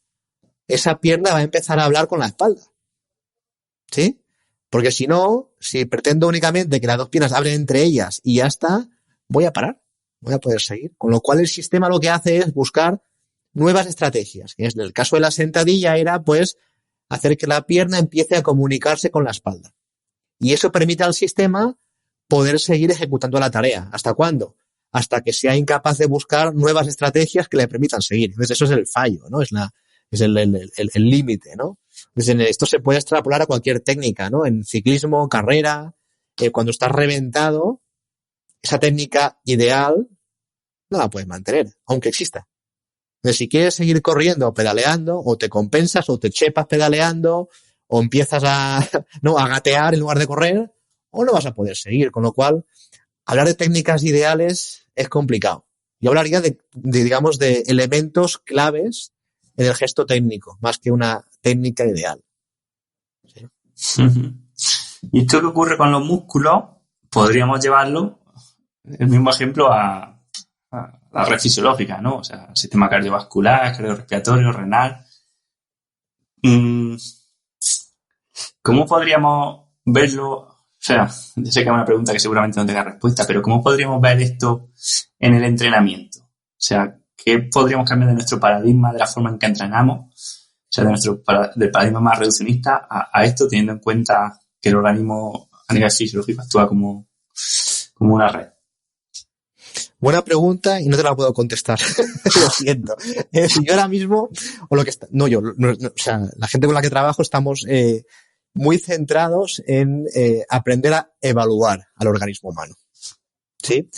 esa pierna va a empezar a hablar con la espalda, ¿sí? Porque si no, si pretendo únicamente que las dos piernas hablen entre ellas y ya está, voy a parar, voy a poder seguir. Con lo cual el sistema lo que hace es buscar nuevas estrategias. En el caso de la sentadilla era, pues, hacer que la pierna empiece a comunicarse con la espalda. Y eso permite al sistema poder seguir ejecutando la tarea. ¿Hasta cuándo? Hasta que sea incapaz de buscar nuevas estrategias que le permitan seguir. Entonces eso es el fallo, ¿no? Es el límite, ¿no? Entonces esto se puede extrapolar a cualquier técnica, ¿no? En ciclismo, carrera, cuando estás reventado, esa técnica ideal no la puedes mantener, aunque exista. Entonces, si quieres seguir corriendo o pedaleando, o te compensas, o te chepas pedaleando, o empiezas a gatear en lugar de correr, o no vas a poder seguir. Con lo cual, hablar de técnicas ideales es complicado. Yo hablaría digamos, de elementos claves en el gesto técnico, más que una técnica ideal. ¿Sí? Y esto que ocurre con los músculos, podríamos llevarlo, el mismo ejemplo, a la red fisiológica, ¿no? O sea, sistema cardiovascular, cardiorrespiratorio, renal. ¿Cómo podríamos verlo? O sea, yo sé que es una pregunta que seguramente no tenga respuesta, pero ¿cómo podríamos ver esto en el entrenamiento? O sea, ¿qué podríamos cambiar de nuestro paradigma, de la forma en que entrenamos? O sea, del paradigma más reduccionista a esto, teniendo en cuenta que el organismo a nivel fisiológico actúa como una red. Buena pregunta y no te la puedo contestar. Lo siento. Es decir, yo ahora mismo, la gente con la que trabajo estamos muy centrados en aprender a evaluar al organismo humano. ¿Sí?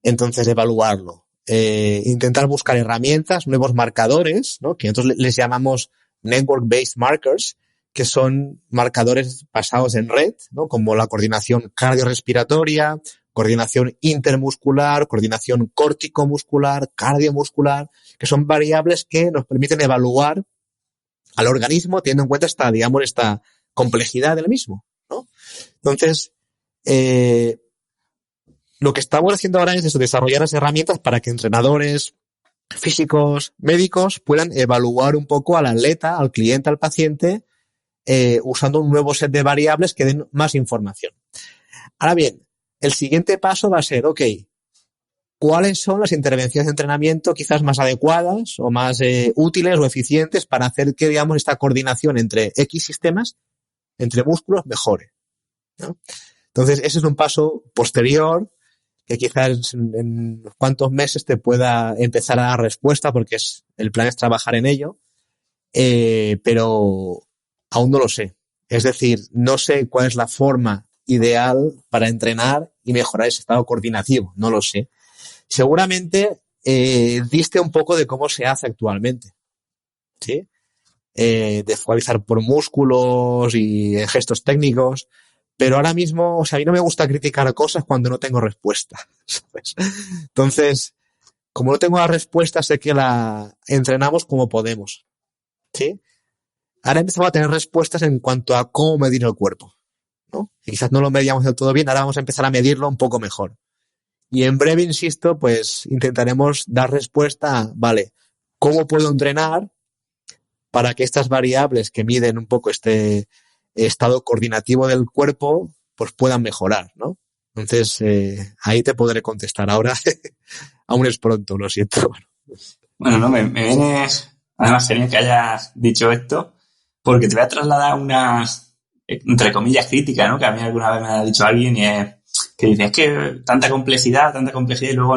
Entonces, evaluarlo. Intentar buscar herramientas, nuevos marcadores, ¿no? Que nosotros les llamamos network-based markers, que son marcadores basados en red, ¿no? Como la coordinación cardiorrespiratoria, coordinación intermuscular, coordinación córtico-muscular, cardiomuscular, que son variables que nos permiten evaluar al organismo teniendo en cuenta esta complejidad del mismo, ¿no? Entonces, lo que estamos haciendo ahora es eso, desarrollar las herramientas para que entrenadores, físicos, médicos puedan evaluar un poco al atleta, al cliente, al paciente, usando un nuevo set de variables que den más información. Ahora bien, el siguiente paso va a ser, ¿cuáles son las intervenciones de entrenamiento quizás más adecuadas o más útiles o eficientes para hacer que, digamos, esta coordinación entre X sistemas, entre músculos, mejore, ¿no? Entonces, ese es un paso posterior que quizás en unos cuantos meses te pueda empezar a dar respuesta porque el plan es trabajar en ello, pero aún no lo sé. Es decir, no sé cuál es la forma ideal para entrenar y mejorar ese estado coordinativo. No lo sé. Seguramente diste un poco de cómo se hace actualmente, ¿sí? De focalizar por músculos y gestos técnicos, pero ahora mismo, a mí no me gusta criticar cosas cuando no tengo respuesta, ¿sabes? Entonces, como no tengo la respuesta, sé que la entrenamos como podemos, ¿sí? Ahora empezamos a tener respuestas en cuanto a cómo medir el cuerpo, ¿no? Y quizás no lo medíamos del todo bien, ahora vamos a empezar a medirlo un poco mejor. Y en breve, insisto, pues intentaremos dar respuesta a, vale, ¿cómo puedo entrenar para que estas variables que miden un poco este estado coordinativo del cuerpo, pues puedan mejorar, ¿no? Entonces, ahí te podré contestar. Ahora aún es pronto, lo siento. Bueno, no, me viene además genial que hayas dicho esto, porque te voy a trasladar una, entre comillas, crítica, ¿no? Que a mí alguna vez me ha dicho alguien y es que dice, es que tanta complejidad y luego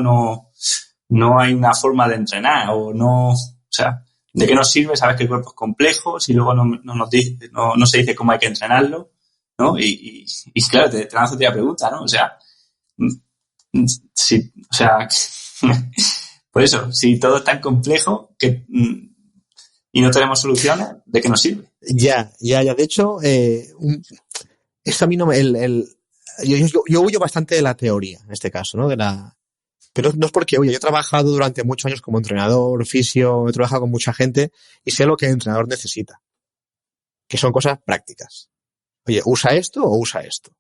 no hay una forma de entrenar o no, o sea, ¿de qué nos sirve? Sabes que el cuerpo es complejo si luego no se dice cómo hay que entrenarlo, ¿no? Y claro, te lanzo otra pregunta, ¿no? O sea, por eso, si todo es tan complejo y no tenemos soluciones, ¿de qué nos sirve? Ya. De hecho, esto a mí no me... Yo huyo bastante de la teoría, en este caso, ¿no? Pero no es porque huyo. Yo he trabajado durante muchos años como entrenador, fisio, he trabajado con mucha gente y sé lo que el entrenador necesita, que son cosas prácticas. Oye, usa esto o usa esto.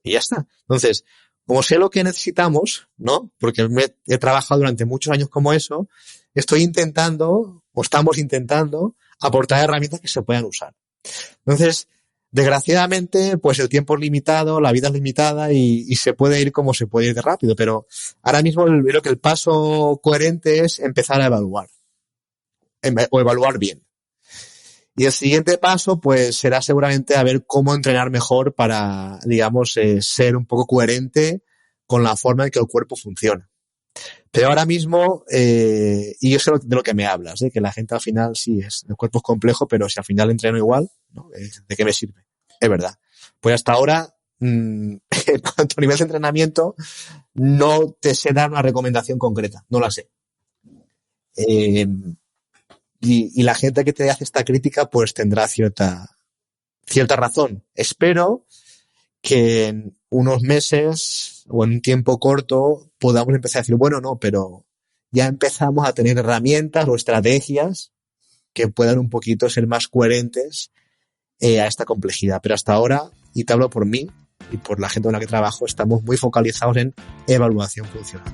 Y ya está. Entonces, como sé lo que necesitamos, ¿no? Porque he trabajado durante muchos años como eso, estamos intentando aportar herramientas que se puedan usar. Entonces, desgraciadamente, pues el tiempo es limitado, la vida es limitada y se puede ir como se puede ir de rápido, pero ahora mismo creo que el paso coherente es empezar a evaluar o evaluar bien. Y el siguiente paso, pues, será seguramente a ver cómo entrenar mejor para, digamos, ser un poco coherente con la forma en que el cuerpo funciona. Pero ahora mismo, y yo sé de lo que me hablas, que la gente al final sí el cuerpo es complejo, pero si al final entreno igual, ¿no? ¿De qué me sirve? Es verdad. Pues hasta ahora, en cuanto a nivel de entrenamiento, no te sé dar una recomendación concreta, no la sé. Y la gente que te hace esta crítica, pues tendrá cierta razón. Espero que en unos meses o en un tiempo corto podamos empezar a decir, bueno, no, pero ya empezamos a tener herramientas o estrategias que puedan un poquito ser más coherentes a esta complejidad. Pero hasta ahora, y te hablo por mí y por la gente con la que trabajo, estamos muy focalizados en evaluación funcional.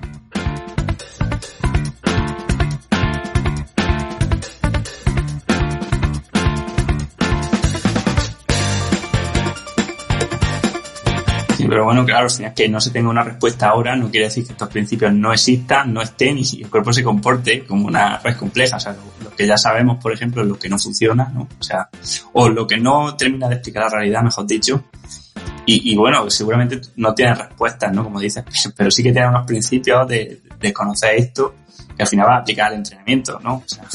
Pero bueno, claro, si es que no se tenga una respuesta ahora, no quiere decir que estos principios no existan, no estén y el cuerpo se comporte como una red compleja. O sea, lo que ya sabemos, por ejemplo, es lo que no funciona, ¿no? O sea, o lo que no termina de explicar la realidad, mejor dicho. Y bueno, seguramente no tiene respuestas, ¿no? Como dices, pero sí que tiene unos principios de conocer esto que al final va a aplicar al entrenamiento, ¿no? O sea,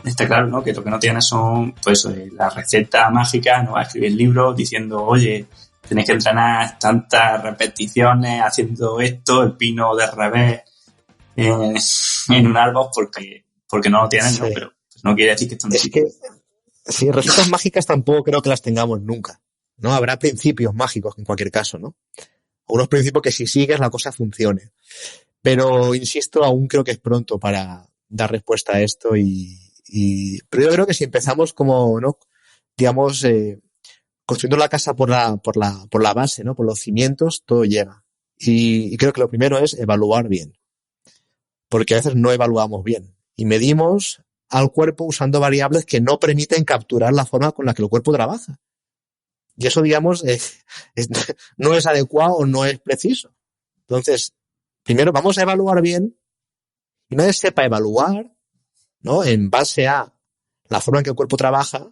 está claro, ¿no? Que lo que no tiene son, pues, la receta mágica, no va a escribir libros diciendo, oye, tenéis que entrenar tantas repeticiones haciendo esto, el pino de revés en un árbol porque no lo tienen, sí. ¿No? Pero no quiere decir que esto no existe. Sí, recetas mágicas tampoco creo que las tengamos nunca, ¿no? Habrá principios mágicos en cualquier caso, ¿no? Unos principios que si sigues la cosa funcione. Pero, insisto, aún creo que es pronto para dar respuesta a esto pero yo creo que si empezamos como, ¿no? Digamos, construyendo la casa por la base, ¿no? Por los cimientos, todo llega. Y creo que lo primero es evaluar bien. Porque a veces no evaluamos bien. Y medimos al cuerpo usando variables que no permiten capturar la forma con la que el cuerpo trabaja. Y eso, digamos, no es adecuado o no es preciso. Entonces, primero vamos a evaluar bien. Y una vez sepa evaluar, ¿no? En base a la forma en que el cuerpo trabaja,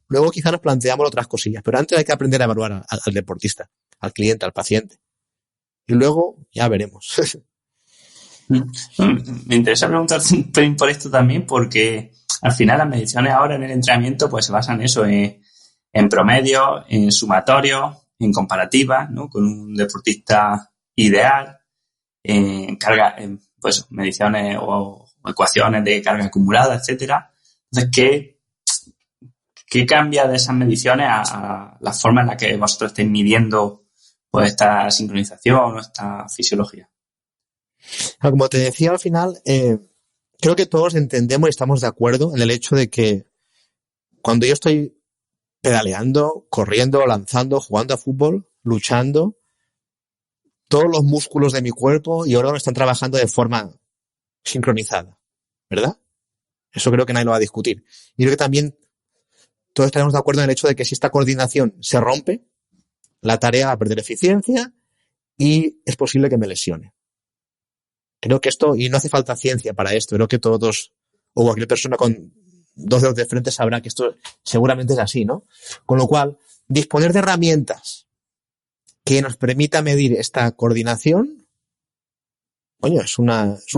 luego quizá nos planteamos otras cosillas. Pero antes hay que aprender a evaluar al deportista, al cliente, al paciente. Y luego ya veremos. Me interesa preguntarte un pelín por esto también, porque al final las mediciones ahora en el entrenamiento pues se basan en eso, en promedio, en sumatorio, en comparativa, ¿no? Con un deportista ideal, en carga, en, pues mediciones o ecuaciones de carga acumulada, etcétera. Entonces, ¿qué cambia de esas mediciones a la forma en la que vosotros estáis midiendo pues esta sincronización o esta fisiología? Como te decía al final, creo que todos entendemos y estamos de acuerdo en el hecho de que cuando yo estoy pedaleando, corriendo, lanzando, jugando a fútbol, luchando, todos los músculos de mi cuerpo y órganos están trabajando de forma sincronizada, ¿verdad? Eso creo que nadie lo va a discutir. Y creo que también todos estaremos de acuerdo en el hecho de que si esta coordinación se rompe, la tarea va a perder eficiencia y es posible que me lesione. Creo que esto, y no hace falta ciencia para esto, creo que todos, o cualquier persona con dos dedos de frente sabrá que esto seguramente es así, ¿no? Con lo cual, disponer de herramientas que nos permita medir esta coordinación, coño, es un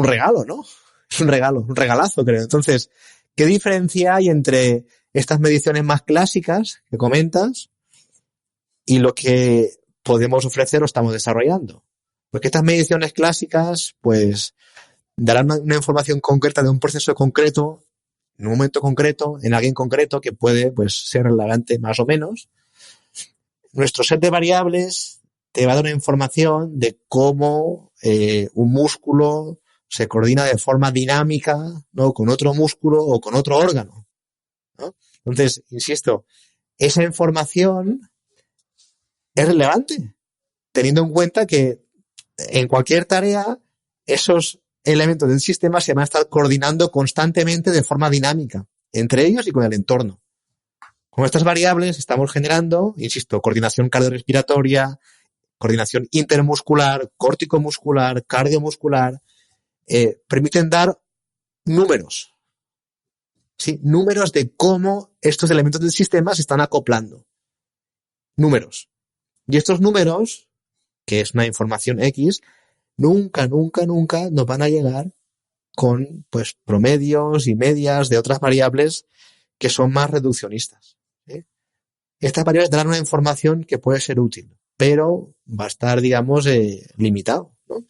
regalo, ¿no? Es un regalo, un regalazo, creo. Entonces, ¿qué diferencia hay entre estas mediciones más clásicas que comentas y lo que podemos ofrecer o estamos desarrollando? Porque estas mediciones clásicas, pues, darán una información concreta de un proceso concreto, en un momento concreto, en alguien concreto, que puede, pues, ser relevante más o menos. Nuestro set de variables te va a dar una información de cómo un músculo se coordina de forma dinámica, ¿no? Con otro músculo o con otro órgano, ¿no? Entonces, insisto, esa información es relevante, teniendo en cuenta que en cualquier tarea esos elementos del sistema se van a estar coordinando constantemente de forma dinámica entre ellos y con el entorno. Con estas variables estamos generando, insisto, coordinación cardiorrespiratoria, coordinación intermuscular, córtico-muscular, cardiomuscular, permiten dar números, ¿sí? Números de cómo estos elementos del sistema se están acoplando. Números. Y estos números, que es una información X, nunca nos van a llegar con, pues, promedios y medias de otras variables que son más reduccionistas, ¿sí? Estas variables darán una información que puede ser útil, pero va a estar, digamos, limitado, ¿no?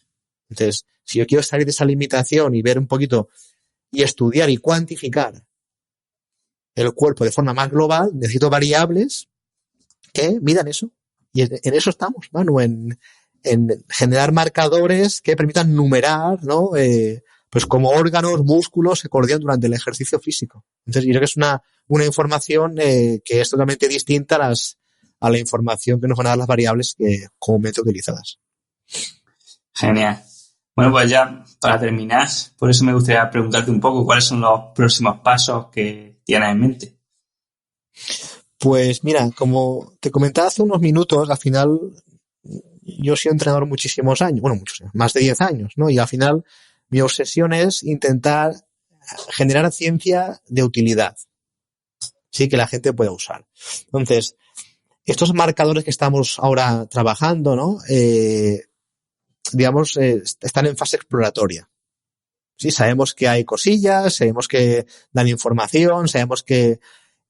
Entonces, si yo quiero salir de esa limitación y ver un poquito y estudiar y cuantificar el cuerpo de forma más global, necesito variables que midan eso. Y en eso estamos, Manu, en generar marcadores que permitan numerar, ¿no? Pues como órganos, músculos se coordinan durante el ejercicio físico. Entonces, yo creo que es una información que es totalmente distinta a la información que nos van a dar las variables comúnmente utilizadas. Genial. Bueno, pues ya para terminar, por eso me gustaría preguntarte un poco cuáles son los próximos pasos que tienes en mente. Pues mira, como te comentaba hace unos minutos, al final yo he sido entrenador muchísimos años, bueno, muchos años, más de 10 años, ¿no? Y al final mi obsesión es intentar generar ciencia de utilidad, sí, que la gente pueda usar. Entonces, estos marcadores que estamos ahora trabajando, ¿no? Digamos, están en fase exploratoria. Sí, sabemos que hay cosillas, sabemos que dan información, sabemos que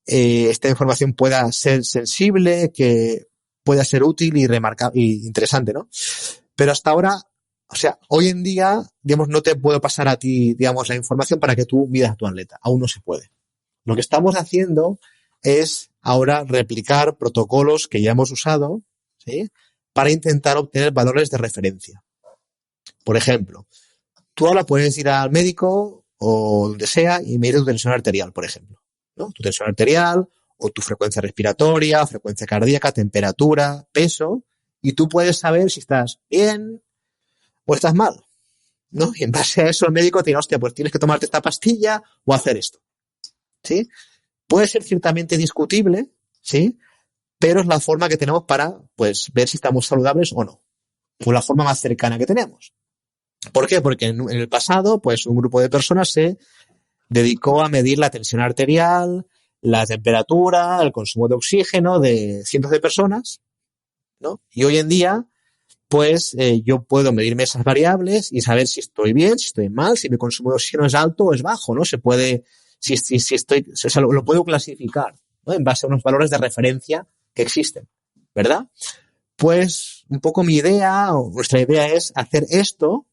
esta información pueda ser sensible, que pueda ser útil y remarcable y interesante, ¿no? Pero hasta ahora, o sea, hoy en día, digamos, no te puedo pasar a ti, digamos, la información para que tú midas a tu atleta. Aún no se puede. Lo que estamos haciendo es ahora replicar protocolos que ya hemos usado, ¿sí?, para intentar obtener valores de referencia. Por ejemplo, tú ahora puedes ir al médico o donde sea y medir tu tensión arterial, por ejemplo, ¿no? Tu tensión arterial o tu frecuencia respiratoria, frecuencia cardíaca, temperatura, peso, y tú puedes saber si estás bien o estás mal, ¿no? Y en base a eso el médico te dirá, hostia, pues tienes que tomarte esta pastilla o hacer esto, ¿sí? Puede ser ciertamente discutible, ¿sí?, pero es la forma que tenemos para, pues, ver si estamos saludables o no. O la forma más cercana que tenemos. ¿Por qué? Porque en el pasado, pues, un grupo de personas se dedicó a medir la tensión arterial, la temperatura, el consumo de oxígeno de cientos de personas, ¿no? Y hoy en día, pues, yo puedo medirme esas variables y saber si estoy bien, si estoy mal, si mi consumo de oxígeno es alto o es bajo, ¿no? Se puede, si estoy, o sea, lo puedo clasificar, ¿no?, en base a unos valores de referencia que existen, ¿verdad? Pues un poco mi idea o nuestra idea es hacer esto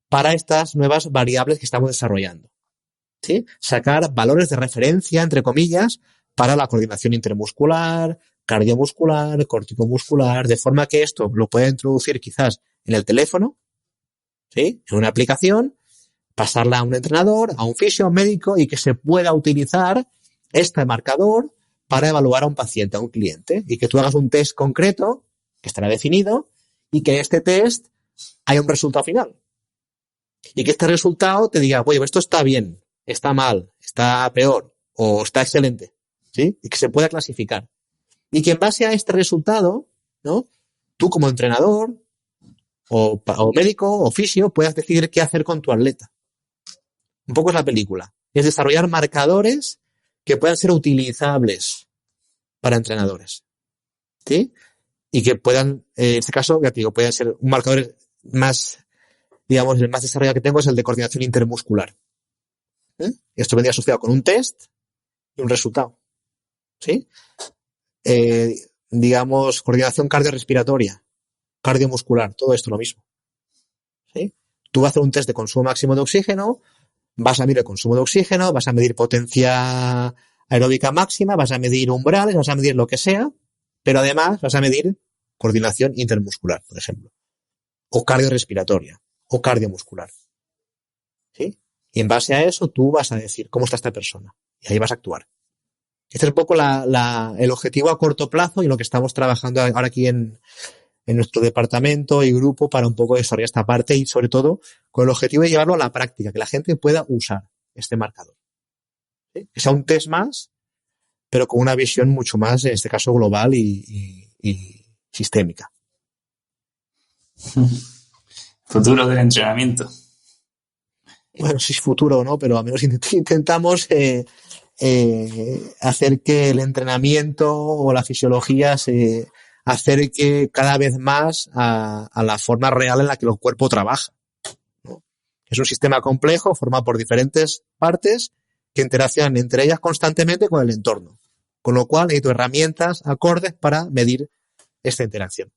para estas nuevas variables que estamos desarrollando, ¿sí? Sacar valores de referencia, entre comillas, para la coordinación intermuscular, cardiomuscular, corticomuscular, de forma que esto lo pueda introducir quizás en el teléfono, ¿sí?, en una aplicación, pasarla a un entrenador, a un fisio, a un médico, y que se pueda utilizar este marcador para evaluar a un paciente, a un cliente, y que tú hagas un test concreto, que estará definido, y que este test haya un resultado final. Y que este resultado te diga, oye, esto está bien, está mal, está peor, o está excelente, ¿sí? Y que se pueda clasificar. Y que en base a este resultado, ¿no?, tú como entrenador, o médico, o fisio, puedas decidir qué hacer con tu atleta. Un poco es la película. Es desarrollar marcadores que puedan ser utilizables para entrenadores, ¿sí? Y que puedan, en este caso, ya te digo, pueden ser un marcador más, digamos, el más desarrollado que tengo es el de coordinación intermuscular. Esto vendría asociado con un test y un resultado, ¿sí? Digamos, coordinación cardiorrespiratoria, cardiomuscular, todo esto lo mismo, ¿sí? Tú vas a hacer un test de consumo máximo de oxígeno, vas a medir el consumo de oxígeno, vas a medir potencia aeróbica máxima, vas a medir umbrales, vas a medir lo que sea, pero además vas a medir coordinación intermuscular, por ejemplo, o cardiorrespiratoria, o cardiomuscular, ¿sí? Y en base a eso tú vas a decir cómo está esta persona, y ahí vas a actuar. Este es un poco el objetivo a corto plazo y lo que estamos trabajando ahora aquí en nuestro departamento y grupo para un poco desarrollar esta parte y sobre todo con el objetivo de llevarlo a la práctica, que la gente pueda usar este marcador, ¿sí? Que sea un test más, pero con una visión mucho más, en este caso, global y sistémica. Futuro del entrenamiento. Bueno, si es futuro o no, pero al menos intentamos hacer que el entrenamiento o la fisiología se acerque cada vez más a la forma real en la que el cuerpo trabaja, ¿no? Es un sistema complejo formado por diferentes partes que interaccionan entre ellas constantemente con el entorno, con lo cual necesito herramientas acordes para medir esta interacción.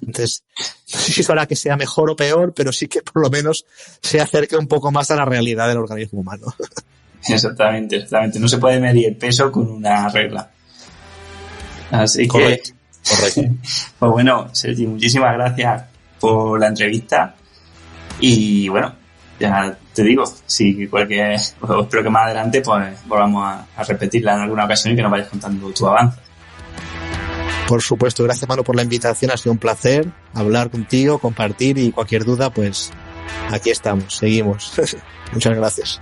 Entonces, no sé si eso hará que sea mejor o peor, pero sí que por lo menos se acerque un poco más a la realidad del organismo humano. Exactamente. No se puede medir el peso con una regla. Así Correcto. Pues bueno, Sergi, muchísimas gracias por la entrevista. Y bueno, ya te digo, si espero que más adelante pues volvamos a repetirla en alguna ocasión y que nos vayas contando tu avance. Por supuesto, gracias, Manu, por la invitación. Ha sido un placer hablar contigo, compartir y cualquier duda, pues aquí estamos, seguimos. Muchas gracias.